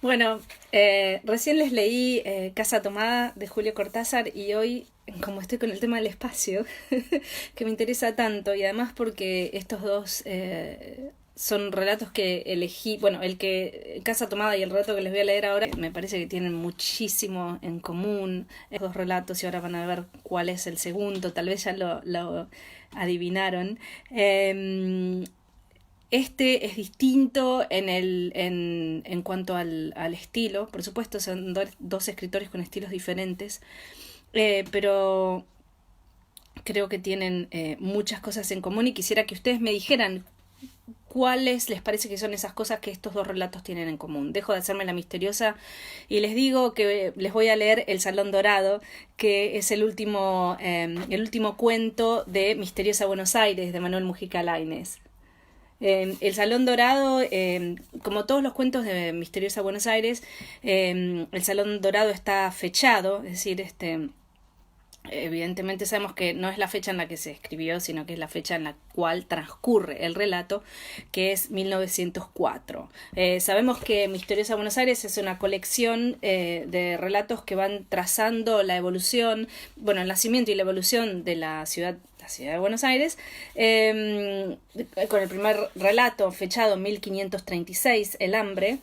Bueno, recién les leí Casa Tomada de Julio Cortázar y hoy, como estoy con el tema del espacio, que me interesa tanto y además porque estos dos son relatos que elegí, bueno, el que Casa Tomada y el relato que les voy a leer ahora me parece que tienen muchísimo en común estos dos relatos y ahora van a ver cuál es el segundo, tal vez ya lo adivinaron. Este es distinto en cuanto al estilo, por supuesto son dos escritores con estilos diferentes, pero creo que tienen muchas cosas en común y quisiera que ustedes me dijeran cuáles les parece que son esas cosas que estos dos relatos tienen en común. Dejo de hacerme la misteriosa y les digo que les voy a leer El Salón Dorado, que es el último cuento de Misteriosa Buenos Aires de Manuel Mujica Lainez. El Salón Dorado, como todos los cuentos de Misteriosa Buenos Aires, el Salón Dorado está fechado, es decir, evidentemente sabemos que no es la fecha en la que se escribió, sino que es la fecha en la cual transcurre el relato, que es 1904. Sabemos que Misteriosa Buenos Aires es una colección de relatos que van trazando la evolución, bueno, el nacimiento y la evolución de la ciudad de Buenos Aires, con el primer relato fechado en 1536, El hambre,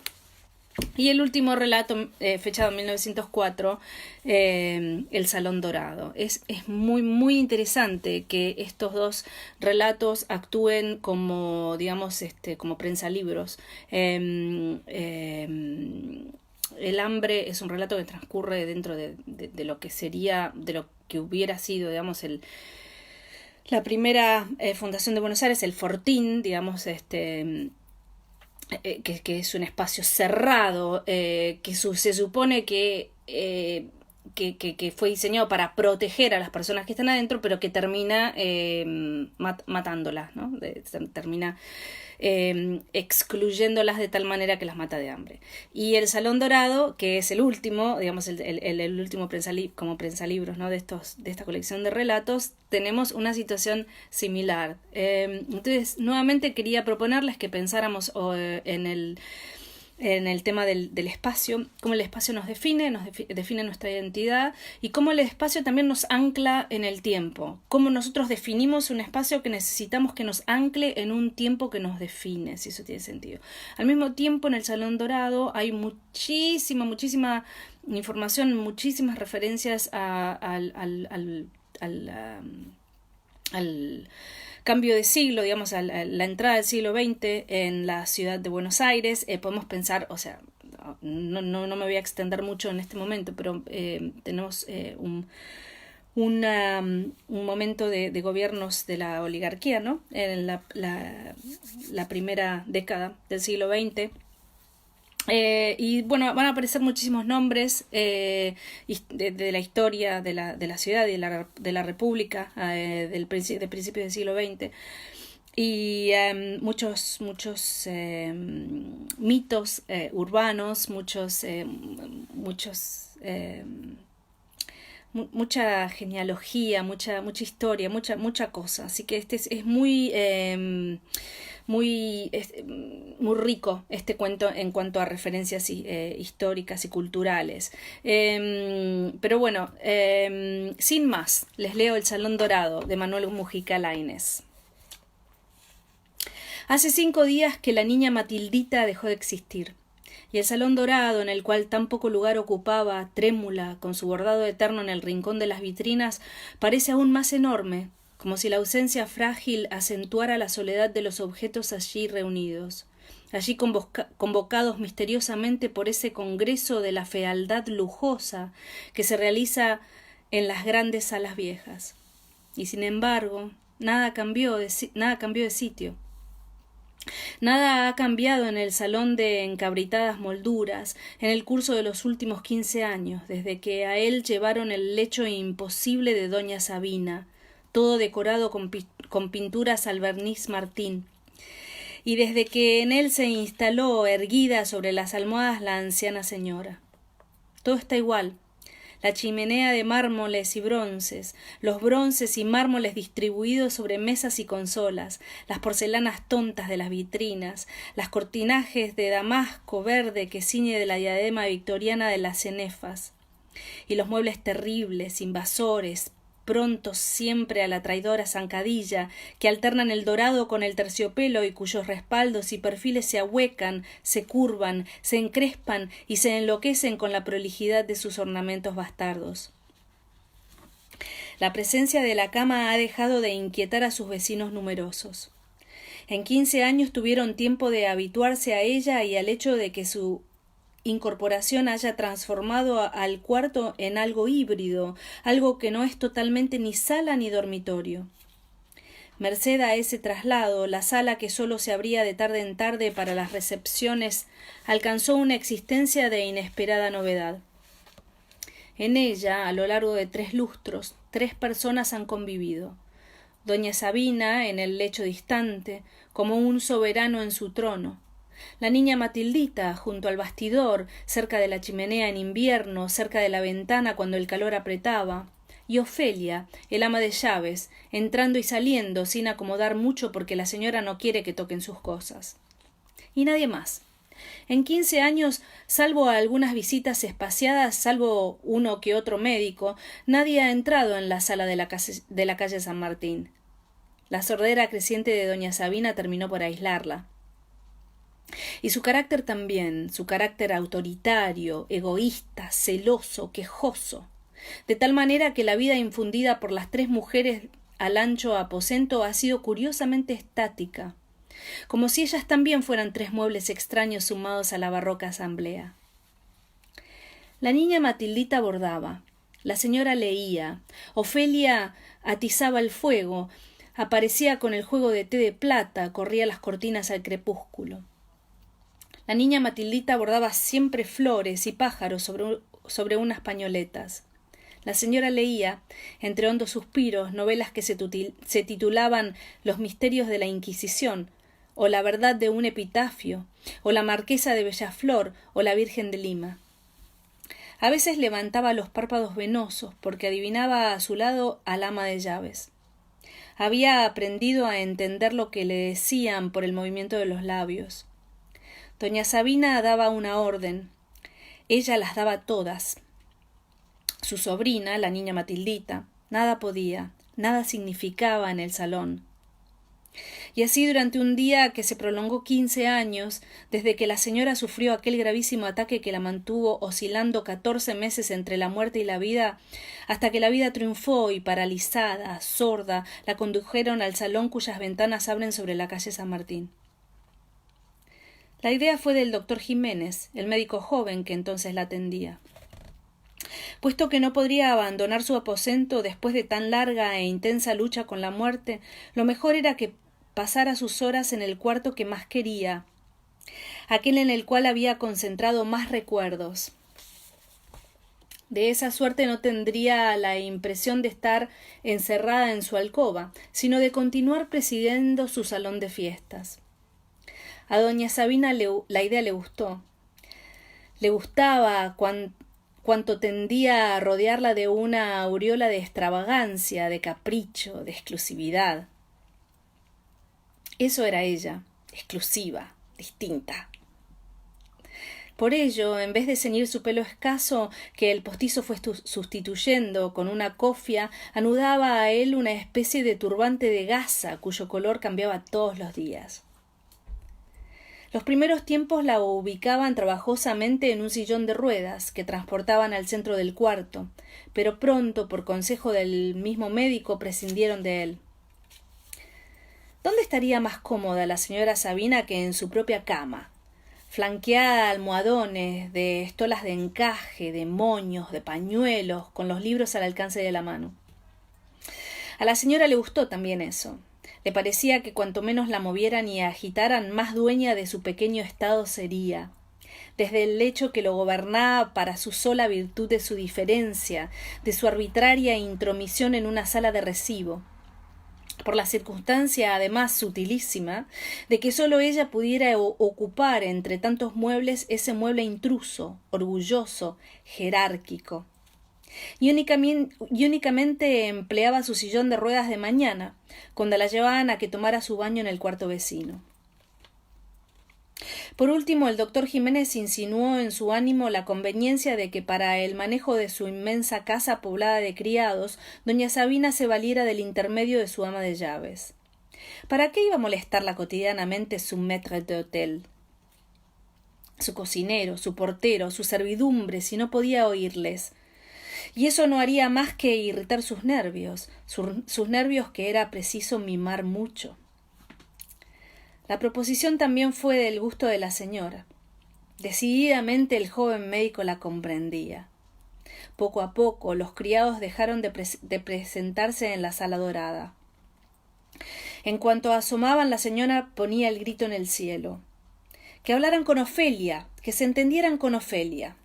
y el último relato, fechado en 1904, El Salón Dorado. Es muy, muy interesante que estos dos relatos actúen como, digamos, como prensalibros. El hambre es un relato que transcurre dentro de lo que sería, de lo que hubiera sido, digamos, la primera fundación de Buenos Aires, el Fortín, digamos, que es un espacio cerrado, se supone que fue diseñado para proteger a las personas que están adentro, pero que termina matándolas, ¿no? Termina excluyéndolas de tal manera que las mata de hambre. Y el Salón Dorado, que es el último, digamos, el último como prensalibros, ¿no? de esta colección de relatos, tenemos una situación similar. Entonces, nuevamente quería proponerles que pensáramos en el tema del espacio, cómo el espacio nos define nuestra identidad y cómo el espacio también nos ancla en el tiempo, cómo nosotros definimos un espacio que necesitamos que nos ancle en un tiempo que nos define, si eso tiene sentido. Al mismo tiempo, en el Salón Dorado hay muchísima información, muchísimas referencias al cambio de siglo, digamos, a la entrada del siglo XX en la ciudad de Buenos Aires. Podemos pensar, o sea, no me voy a extender mucho en este momento, pero tenemos un momento de gobiernos de la oligarquía, ¿no? En la primera década del siglo XX. Y bueno, van a aparecer muchísimos nombres de la historia de la ciudad y de la república de principios del siglo XX y muchos mitos urbanos, mucha genealogía, mucha historia, mucha cosa. Así que es muy rico este cuento en cuanto a referencias históricas y culturales. Pero bueno, sin más, les leo El Salón Dorado de Manuel Mujica Lainez. Hace 5 días que la niña Matildita dejó de existir, y el Salón Dorado, en el cual tan poco lugar ocupaba, trémula, con su bordado eterno en el rincón de las vitrinas, parece aún más enorme, como si la ausencia frágil acentuara la soledad de los objetos allí reunidos, allí convocados misteriosamente por ese congreso de la fealdad lujosa que se realiza en las grandes salas viejas. Y sin embargo, nada cambió de sitio. Nada ha cambiado en el salón de encabritadas molduras en el curso de los últimos 15 años, desde que a él llevaron el lecho imposible de doña Sabina, todo decorado con pinturas al verniz Martín, y desde que en él se instaló erguida sobre las almohadas la anciana señora. Todo está igual. la chimenea de mármoles y bronces, los bronces y mármoles distribuidos sobre mesas y consolas, las porcelanas tontas de las vitrinas, las cortinajes de damasco verde que ciñe de la diadema victoriana de las cenefas, y los muebles terribles, invasores, prontos siempre a la traidora zancadilla, que alternan el dorado con el terciopelo y cuyos respaldos y perfiles se ahuecan, se curvan, se encrespan y se enloquecen con la prolijidad de sus ornamentos bastardos. La presencia de la cama ha dejado de inquietar a sus vecinos numerosos. En 15 años tuvieron tiempo de habituarse a ella y al hecho de que su incorporación haya transformado al cuarto en algo híbrido, algo que no es totalmente ni sala ni dormitorio. Merced a ese traslado, la sala que sólo se abría de tarde en tarde para las recepciones alcanzó una existencia de inesperada novedad. En ella, a lo largo de 3 lustros, 3 personas han convivido. Doña Sabina en el lecho distante, como un soberano en su trono. La niña Matildita junto al bastidor, cerca de la chimenea en invierno, cerca de la ventana cuando el calor apretaba, y Ofelia, el ama de llaves, entrando y saliendo sin acomodar mucho porque la señora no quiere que toquen sus cosas. Y nadie más. En 15 años, salvo algunas visitas espaciadas, salvo uno que otro médico, nadie ha entrado en la sala de la calle San Martín. La sordera creciente de doña Sabina terminó por aislarla. Y su carácter también, su carácter autoritario, egoísta, celoso, quejoso, de tal manera que la vida infundida por las 3 mujeres al ancho aposento ha sido curiosamente estática, como si ellas también fueran 3 muebles extraños sumados a la barroca asamblea. La niña Matildita bordaba, la señora leía, Ofelia atizaba el fuego, aparecía con el juego de té de plata, corría las cortinas al crepúsculo. La niña Matildita bordaba siempre flores y pájaros sobre unas pañoletas. La señora leía, entre hondos suspiros, novelas que se titulaban Los misterios de la Inquisición, o La verdad de un epitafio, o La marquesa de Bellaflor, o La Virgen de Lima. A veces levantaba los párpados venosos, porque adivinaba a su lado al ama de llaves. Había aprendido a entender lo que le decían por el movimiento de los labios. Doña Sabina daba una orden. Ella las daba todas. Su sobrina, la niña Matildita, nada podía, nada significaba en el salón. Y así durante un día que se prolongó 15 años, desde que la señora sufrió aquel gravísimo ataque que la mantuvo oscilando 14 meses entre la muerte y la vida, hasta que la vida triunfó y paralizada, sorda, la condujeron al salón cuyas ventanas abren sobre la calle San Martín. La idea fue del doctor Jiménez, el médico joven que entonces la atendía. Puesto que no podría abandonar su aposento después de tan larga e intensa lucha con la muerte, lo mejor era que pasara sus horas en el cuarto que más quería, aquel en el cual había concentrado más recuerdos. De esa suerte no tendría la impresión de estar encerrada en su alcoba, sino de continuar presidiendo su salón de fiestas. A doña Sabina la idea le gustó. Le gustaba cuanto tendía a rodearla de una aureola de extravagancia, de capricho, de exclusividad. Eso era ella, exclusiva, distinta. Por ello, en vez de ceñir su pelo escaso, que el postizo fue sustituyendo con una cofia, anudaba a él una especie de turbante de gasa, cuyo color cambiaba todos los días. Los primeros tiempos la ubicaban trabajosamente en un sillón de ruedas que transportaban al centro del cuarto, pero pronto, por consejo del mismo médico, prescindieron de él. ¿Dónde estaría más cómoda la señora Sabina que en su propia cama, flanqueada de almohadones, de estolas de encaje, de moños, de pañuelos, con los libros al alcance de la mano? A la señora le gustó también eso. Le parecía que cuanto menos la movieran y agitaran, más dueña de su pequeño estado sería, desde el hecho que lo gobernaba para su sola virtud de su diferencia, de su arbitraria intromisión en una sala de recibo, por la circunstancia, además sutilísima, de que sólo ella pudiera ocupar entre tantos muebles ese mueble intruso, orgulloso, jerárquico. y únicamente empleaba su sillón de ruedas de mañana, cuando la llevaban a que tomara su baño en el cuarto vecino. Por último, el doctor Jiménez insinuó en su ánimo la conveniencia de que para el manejo de su inmensa casa poblada de criados, doña Sabina se valiera del intermedio de su ama de llaves. ¿Para qué iba a molestarla cotidianamente su maître d'hôtel, su cocinero, su portero, su servidumbre, si no podía oírles? Y eso no haría más que irritar sus nervios que era preciso mimar mucho. La proposición también fue del gusto de la señora. Decididamente el joven médico la comprendía. Poco a poco los criados dejaron de presentarse en la sala dorada. En cuanto asomaban, la señora ponía el grito en el cielo. Que hablaran con Ofelia, que se entendieran con Ofelia.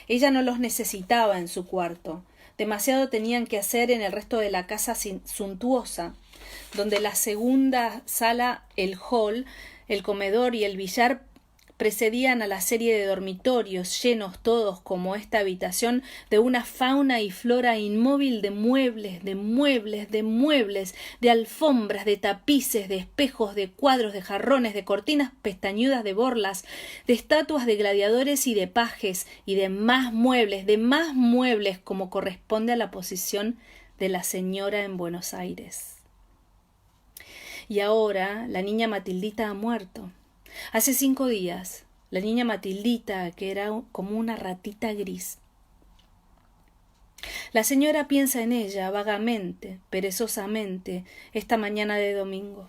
Ella no los necesitaba en su cuarto. Demasiado tenían que hacer en el resto de la casa suntuosa, donde la segunda sala, el hall, el comedor y el billar precedían a la serie de dormitorios, llenos todos, como esta habitación, de una fauna y flora inmóvil de muebles, de alfombras, de tapices, de espejos, de cuadros, de jarrones, de cortinas pestañudas, de borlas, de estatuas de gladiadores y de pajes, y de más muebles, como corresponde a la posición de la señora en Buenos Aires. Y ahora la niña Matildita ha muerto. Hace 5 días, la niña Matildita, que era como una ratita gris. La señora piensa en ella vagamente, perezosamente, esta mañana de domingo.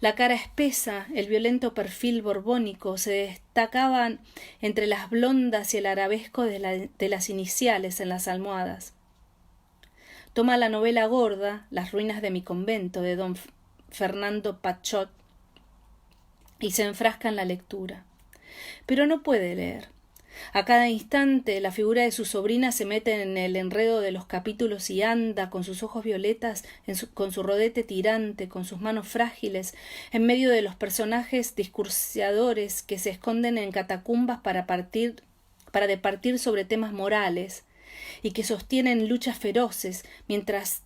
La cara espesa, el violento perfil borbónico se destacaban entre las blondas y el arabesco de las iniciales en las almohadas. Toma la novela gorda, Las ruinas de mi convento, de don Fernando Pachot, y se enfrasca en la lectura. Pero no puede leer. A cada instante la figura de su sobrina se mete en el enredo de los capítulos y anda, con sus ojos violetas, con su rodete tirante, con sus manos frágiles, en medio de los personajes discursiadores que se esconden en catacumbas para departir sobre temas morales, y que sostienen luchas feroces mientras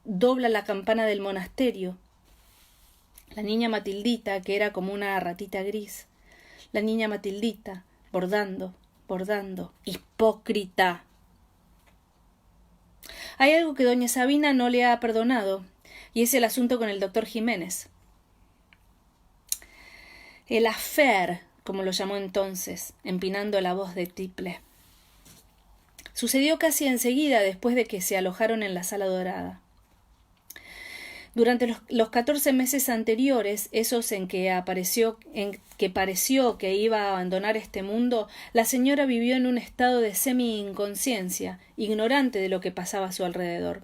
dobla la campana del monasterio. La niña Matildita, que era como una ratita gris. La niña Matildita, bordando, hipócrita. Hay algo que doña Sabina no le ha perdonado, y es el asunto con el doctor Jiménez. El affaire, como lo llamó entonces, empinando la voz de Tiple. Sucedió casi enseguida después de que se alojaron en la sala dorada. Durante los 14 meses anteriores, esos en que pareció que iba a abandonar este mundo, la señora vivió en un estado de semi-inconsciencia, ignorante de lo que pasaba a su alrededor.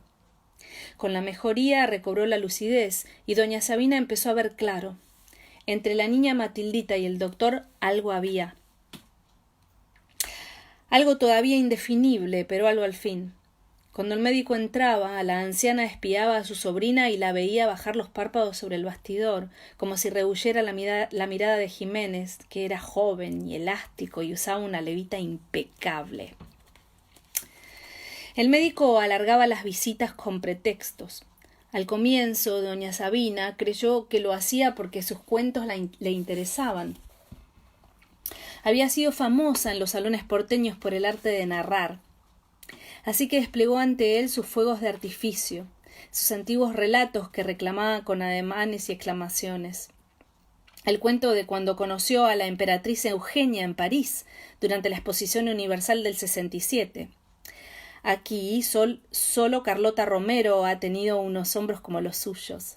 Con la mejoría recobró la lucidez y doña Sabina empezó a ver claro. Entre la niña Matildita y el doctor algo había. Algo todavía indefinible, pero algo al fin. Cuando el médico entraba, la anciana espiaba a su sobrina y la veía bajar los párpados sobre el bastidor, como si rehuyera la mirada de Jiménez, que era joven y elástico y usaba una levita impecable. El médico alargaba las visitas con pretextos. Al comienzo, doña Sabina creyó que lo hacía porque sus cuentos le interesaban. Había sido famosa en los salones porteños por el arte de narrar. Así que desplegó ante él sus fuegos de artificio, sus antiguos relatos que reclamaba con ademanes y exclamaciones. El cuento de cuando conoció a la emperatriz Eugenia en París durante la Exposición Universal del 67. Aquí solo Carlota Romero ha tenido unos hombros como los suyos.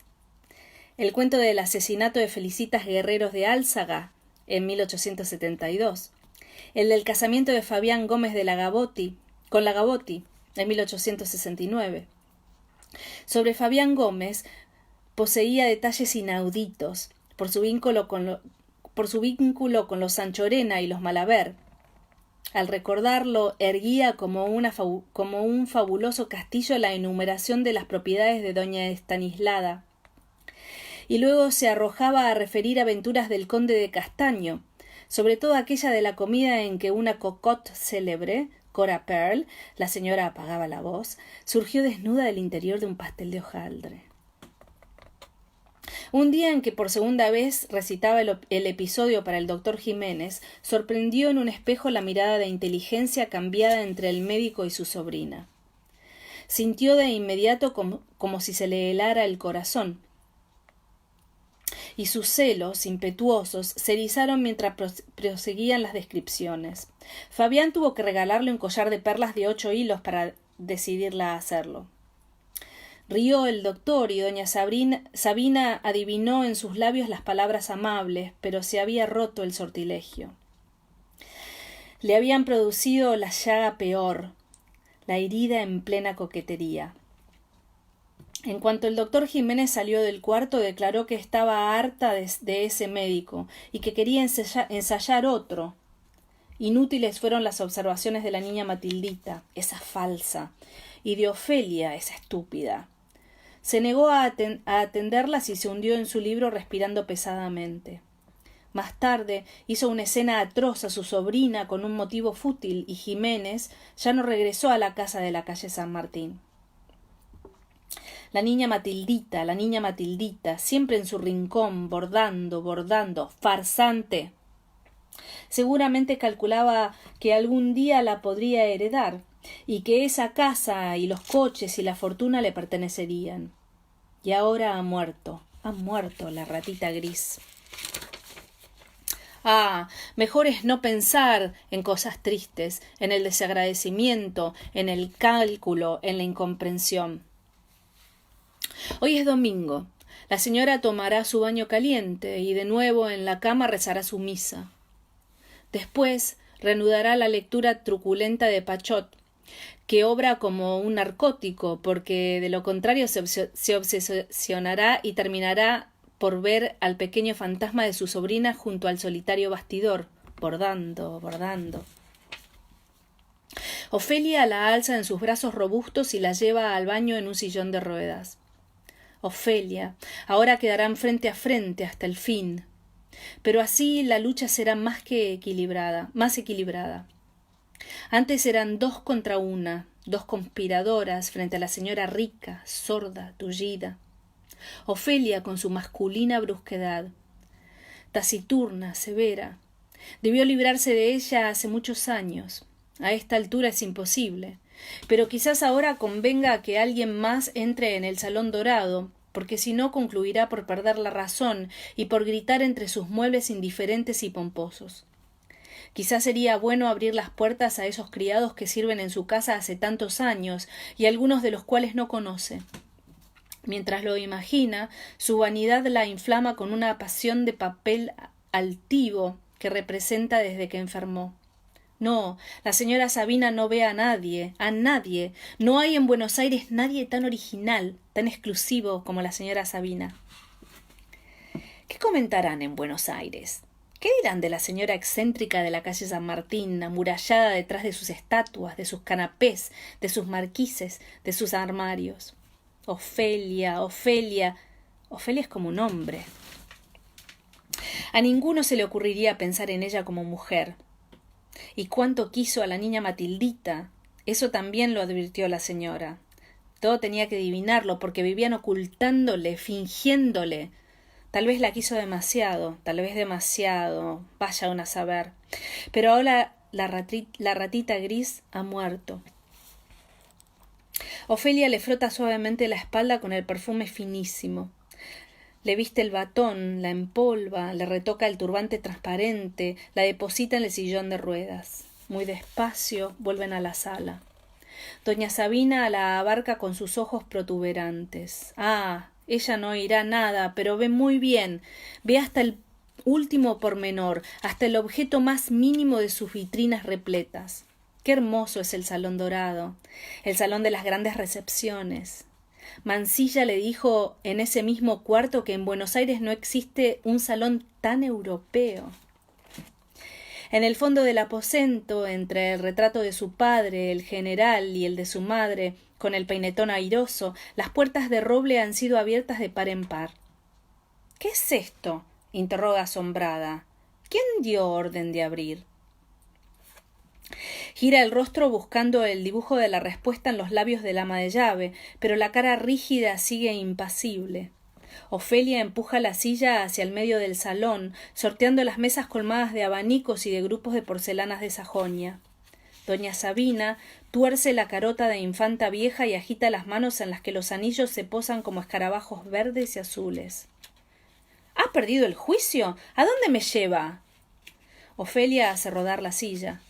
El cuento del asesinato de Felicitas Guerreros de Álzaga en 1872. El del casamiento de Fabián Gómez con la Gabotti, en 1869. Sobre Fabián Gómez poseía detalles inauditos, por su vínculo con los Sanchorena y los Malaver. Al recordarlo, erguía como un fabuloso castillo la enumeración de las propiedades de doña Estanislada. Y luego se arrojaba a referir aventuras del conde de Castaño, sobre todo aquella de la comida en que una cocotte célebre, Cora Pearl, la señora apagaba la voz, surgió desnuda del interior de un pastel de hojaldre. Un día en que por segunda vez recitaba el episodio para el doctor Jiménez, sorprendió en un espejo la mirada de inteligencia cambiada entre el médico y su sobrina. Sintió de inmediato como si se le helara el corazón, y sus celos impetuosos se erizaron mientras proseguían las descripciones. Fabián tuvo que regalarle un collar de perlas de 8 hilos para decidirla a hacerlo. Rió el doctor y doña Sabina adivinó en sus labios las palabras amables, pero se había roto el sortilegio. Le habían producido la llaga peor, la herida en plena coquetería. En cuanto el doctor Jiménez salió del cuarto, declaró que estaba harta de ese médico y que quería ensayar otro. Inútiles fueron las observaciones de la niña Matildita, esa falsa, y de Ofelia, esa estúpida. Se negó a atenderlas y se hundió en su libro respirando pesadamente. Más tarde hizo una escena atroz a su sobrina con un motivo fútil y Jiménez ya no regresó a la casa de la calle San Martín. La niña Matildita, siempre en su rincón, bordando, farsante. Seguramente calculaba que algún día la podría heredar y que esa casa y los coches y la fortuna le pertenecerían. Y ahora ha muerto la ratita gris. Ah, mejor es no pensar en cosas tristes, en el desagradecimiento, en el cálculo, en la incomprensión. Hoy es domingo. La señora tomará su baño caliente y de nuevo en la cama rezará su misa. Después reanudará la lectura truculenta de Pachot, que obra como un narcótico, porque de lo contrario se obsesionará y terminará por ver al pequeño fantasma de su sobrina junto al solitario bastidor, bordando. Ofelia la alza en sus brazos robustos y la lleva al baño en un sillón de ruedas. Ofelia, ahora quedarán frente a frente hasta el fin. Pero así la lucha será más equilibrada. Antes eran 2 contra 1, 2 conspiradoras frente a la señora rica, sorda, tullida. Ofelia con su masculina brusquedad, taciturna, severa. Debió librarse de ella hace muchos años. A esta altura es imposible. Pero quizás ahora convenga que alguien más entre en el salón dorado, porque si no concluirá por perder la razón y por gritar entre sus muebles indiferentes y pomposos. Quizás sería bueno abrir las puertas a esos criados que sirven en su casa hace tantos años y algunos de los cuales no conoce. Mientras lo imagina, su vanidad la inflama con una pasión de papel altivo que representa desde que enfermó. No, la señora Sabina no ve a nadie. No hay en Buenos Aires nadie tan original, tan exclusivo como la señora Sabina. ¿Qué comentarán en Buenos Aires? ¿Qué dirán de la señora excéntrica de la calle San Martín, amurallada detrás de sus estatuas, de sus canapés, de sus marquises, de sus armarios? Ofelia es como un hombre. A ninguno se le ocurriría pensar en ella como mujer. Y cuánto quiso a la niña Matildita. Eso también lo advirtió la señora. Todo tenía que adivinarlo, porque vivían ocultándole, fingiéndole. Tal vez la quiso demasiado, vaya uno a saber. Pero ahora la ratita gris ha muerto. Ofelia le frota suavemente la espalda con el perfume finísimo. Le viste el batón, la empolva, le retoca el turbante transparente, la deposita en el sillón de ruedas. Muy despacio vuelven a la sala. Doña Sabina la abarca con sus ojos protuberantes. Ah, ella no oirá nada, pero ve muy bien. Ve hasta el último pormenor, hasta el objeto más mínimo de sus vitrinas repletas. Qué hermoso es el salón dorado, el salón de las grandes recepciones. Mansilla le dijo en ese mismo cuarto que en Buenos Aires no existe un salón tan europeo. En el fondo del aposento, entre el retrato de su padre, el general, y el de su madre, con el peinetón airoso, las puertas de roble han sido abiertas de par en par. —¿Qué es esto? —interroga asombrada. —¿Quién dio orden de abrir? Gira el rostro buscando el dibujo de la respuesta en los labios del ama de llave, pero la cara rígida sigue impasible. Ofelia empuja la silla hacia el medio del salón, sorteando las mesas colmadas de abanicos y de grupos de porcelanas de Sajonia. Doña Sabina tuerce la carota de infanta vieja y agita las manos en las que los anillos se posan como escarabajos verdes y azules. —¿Ha perdido el juicio? ¿A dónde me lleva? Ofelia hace rodar la silla.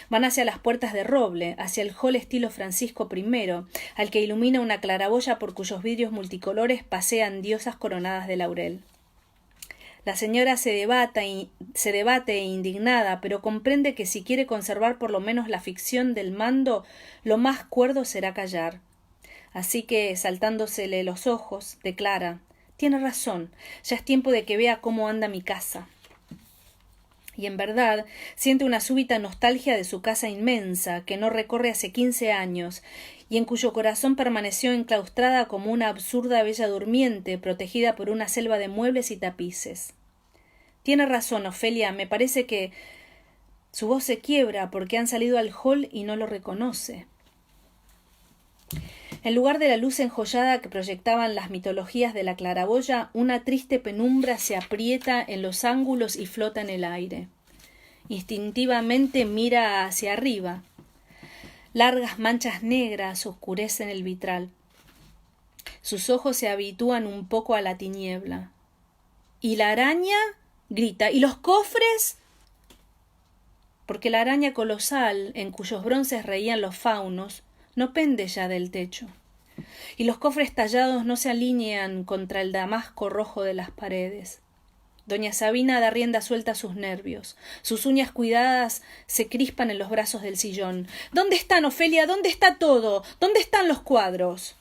Van hacia las puertas de roble, hacia el hall estilo Francisco I, al que ilumina una claraboya por cuyos vidrios multicolores pasean diosas coronadas de laurel. La señora se debate indignada, pero comprende que si quiere conservar por lo menos la ficción del mando, lo más cuerdo será callar. Así que, saltándosele los ojos, declara: «Tiene razón, ya es tiempo de que vea cómo anda mi casa». Y en verdad siente una súbita nostalgia de su casa inmensa, que no recorre hace 15 años, y en cuyo corazón permaneció enclaustrada como una absurda bella durmiente, protegida por una selva de muebles y tapices. Tiene razón, Ofelia, me parece que su voz se quiebra porque han salido al hall y no lo reconoce. En lugar de la luz enjollada que proyectaban las mitologías de la claraboya, una triste penumbra se aprieta en los ángulos y flota en el aire. Instintivamente mira hacia arriba. Largas manchas negras oscurecen el vitral. Sus ojos se habitúan un poco a la tiniebla. ¿Y la araña? Grita. ¿Y los cofres? Porque la araña colosal, en cuyos bronces reían los faunos, no pende ya del techo, y los cofres tallados no se alinean contra el damasco rojo de las paredes. Doña Sabina da rienda suelta a sus nervios. Sus uñas cuidadas se crispan en los brazos del sillón. ¿Dónde están, Ofelia? ¿Dónde está todo? ¿Dónde están los cuadros?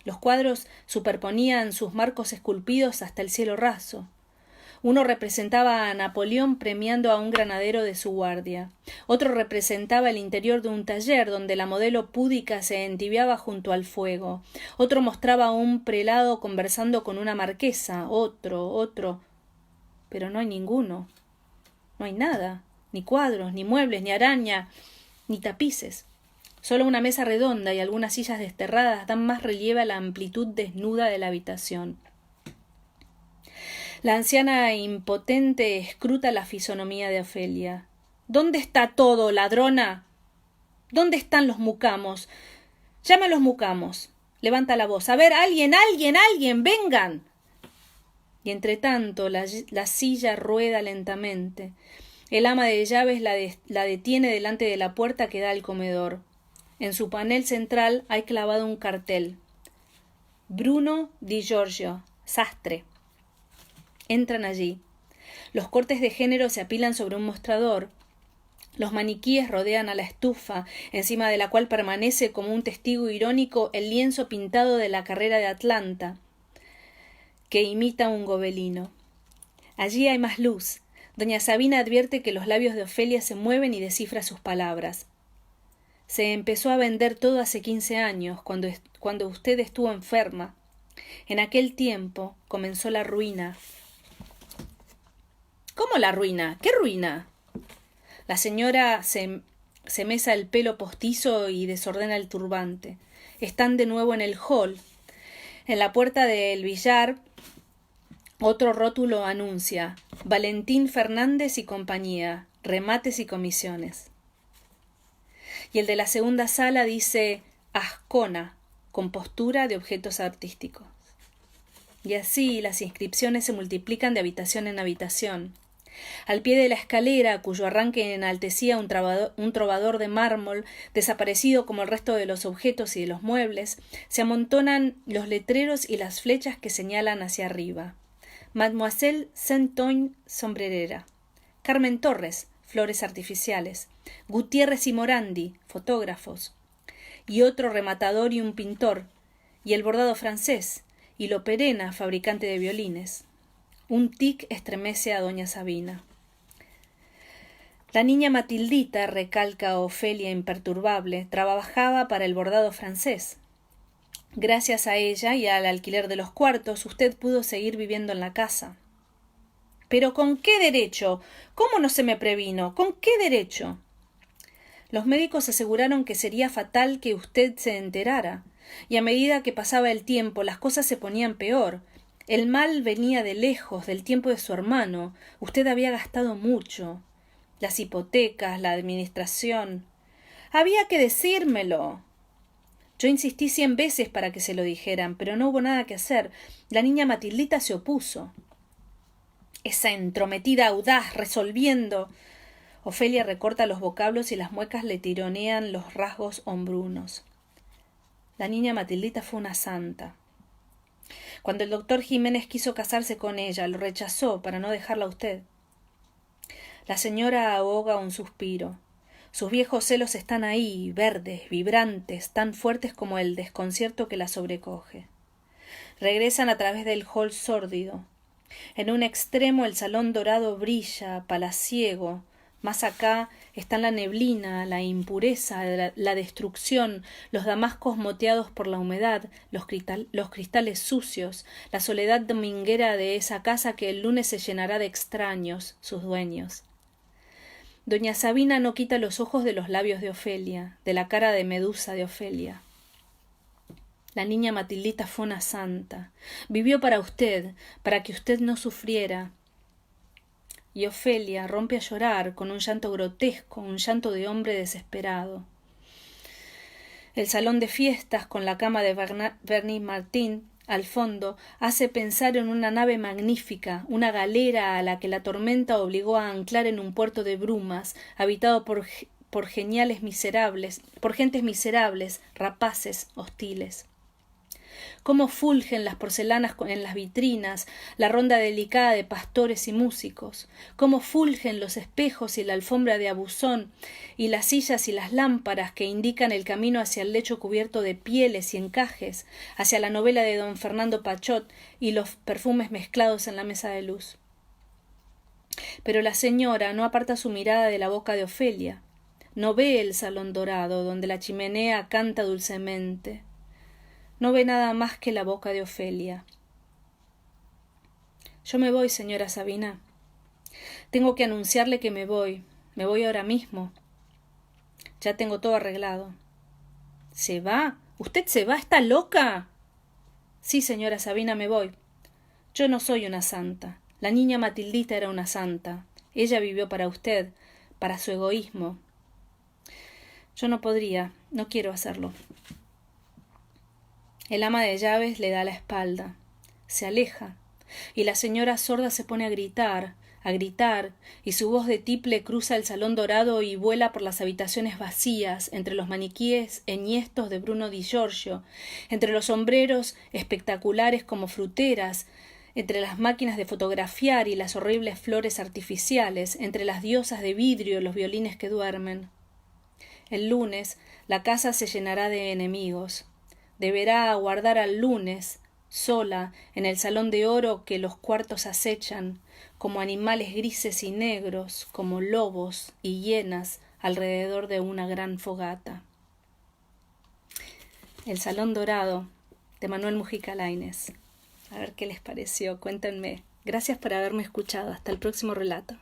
Los cuadros superponían sus marcos esculpidos hasta el cielo raso. Uno representaba a Napoleón premiando a un granadero de su guardia. Otro representaba el interior de un taller donde la modelo púdica se entibiaba junto al fuego. Otro mostraba a un prelado conversando con una marquesa. Otro. Pero no hay ninguno. No hay nada. Ni cuadros, ni muebles, ni araña, ni tapices. Solo una mesa redonda y algunas sillas desterradas dan más relieve a la amplitud desnuda de la habitación. La anciana impotente escruta la fisonomía de Ofelia. ¿Dónde está todo, ladrona? ¿Dónde están los mucamos? Llama a los mucamos. Levanta la voz. A ver, alguien, vengan. Y entre tanto la silla rueda lentamente. El ama de llaves la detiene delante de la puerta que da al comedor. En su panel central hay clavado un cartel. Bruno Di Giorgio, sastre. Entran allí. Los cortes de género se apilan sobre un mostrador. Los maniquíes rodean a la estufa, encima de la cual permanece como un testigo irónico el lienzo pintado de la carrera de Atlanta, que imita un gobelino. Allí hay más luz. Doña Sabina advierte que los labios de Ofelia se mueven y descifra sus palabras. Se empezó a vender todo hace 15 años, cuando usted estuvo enferma. En aquel tiempo comenzó la ruina. ¿Cómo la ruina? ¿Qué ruina? La señora se mesa el pelo postizo y desordena el turbante. Están de nuevo en el hall. En la puerta del billar, otro rótulo anuncia: Valentín Fernández y compañía, remates y comisiones. Y el de la segunda sala dice: Ascona, compostura de objetos artísticos. Y así las inscripciones se multiplican de habitación en habitación. Al pie de la escalera, cuyo arranque enaltecía un trovador de mármol, desaparecido como el resto de los objetos y de los muebles, se amontonan los letreros y las flechas que señalan hacia arriba. Mademoiselle Saint-Ogne, sombrerera. Carmen Torres, flores artificiales. Gutiérrez y Morandi, fotógrafos. Y otro rematador y un pintor. Y el bordado francés. Y Loperena, fabricante de violines. Un tic estremece a doña Sabina. La niña Matildita, recalca Ofelia imperturbable, trabajaba para el bordado francés. Gracias a ella y al alquiler de los cuartos, usted pudo seguir viviendo en la casa. ¿Pero con qué derecho? ¿Cómo no se me previno? ¿Con qué derecho? Los médicos aseguraron que sería fatal que usted se enterara, y a medida que pasaba el tiempo las cosas se ponían peor. El mal venía de lejos, del tiempo de su hermano. Usted había gastado mucho. Las hipotecas, la administración. Había que decírmelo. Yo insistí 100 veces para que se lo dijeran, pero no hubo nada que hacer. La niña Matildita se opuso. Esa entrometida audaz, resolviendo. Ofelia recorta los vocablos y las muecas le tironean los rasgos hombrunos. La niña Matildita fue una santa. Cuando el doctor Jiménez quiso casarse con ella, lo rechazó para no dejarla a usted. La señora ahoga un suspiro. Sus viejos celos están ahí, verdes, vibrantes, tan fuertes como el desconcierto que la sobrecoge. Regresan a través del hall sórdido. En un extremo el salón dorado brilla, palaciego. Más acá están la neblina, la impureza, la destrucción, los damascos moteados por la humedad, los cristales sucios, la soledad dominguera de esa casa que el lunes se llenará de extraños, sus dueños. Doña Sabina no quita los ojos de los labios de Ofelia, de la cara de medusa de Ofelia. La niña Matildita fue una santa. Vivió para usted, para que usted no sufriera. Y Ofelia rompe a llorar con un llanto grotesco, un llanto de hombre desesperado. El salón de fiestas, con la cama de Bernie Martín al fondo, hace pensar en una nave magnífica, una galera a la que la tormenta obligó a anclar en un puerto de brumas, habitado por gentes miserables, rapaces, hostiles. Cómo fulgen las porcelanas en las vitrinas, la ronda delicada de pastores y músicos, cómo fulgen los espejos y la alfombra de abusón, y las sillas y las lámparas que indican el camino hacia el lecho cubierto de pieles y encajes, hacia la novela de don Fernando Pachot y los perfumes mezclados en la mesa de luz. Pero la señora no aparta su mirada de la boca de Ofelia, no ve el salón dorado donde la chimenea canta dulcemente. No ve nada más que la boca de Ofelia. Yo me voy, señora Sabina. Tengo que anunciarle que me voy ahora mismo. Ya tengo todo arreglado. ¿Se va? ¿Usted se va? ¿Está loca? Sí, señora Sabina, me voy. Yo no soy una santa. La niña Matildita era una santa. Ella vivió para usted, para su egoísmo. Yo no podría, no quiero hacerlo. El ama de llaves le da la espalda. Se aleja, y la señora sorda se pone a gritar, y su voz de tiple cruza el salón dorado y vuela por las habitaciones vacías, entre los maniquíes enhiestos de Bruno Di Giorgio, entre los sombreros espectaculares como fruteras, entre las máquinas de fotografiar y las horribles flores artificiales, entre las diosas de vidrio y los violines que duermen. El lunes la casa se llenará de enemigos. Deberá aguardar al lunes, sola, en el salón de oro que los cuartos acechan, como animales grises y negros, como lobos y hienas alrededor de una gran fogata. El salón dorado, de Manuel Mujica Lainez. A ver qué les pareció, cuéntenme. Gracias por haberme escuchado. Hasta el próximo relato.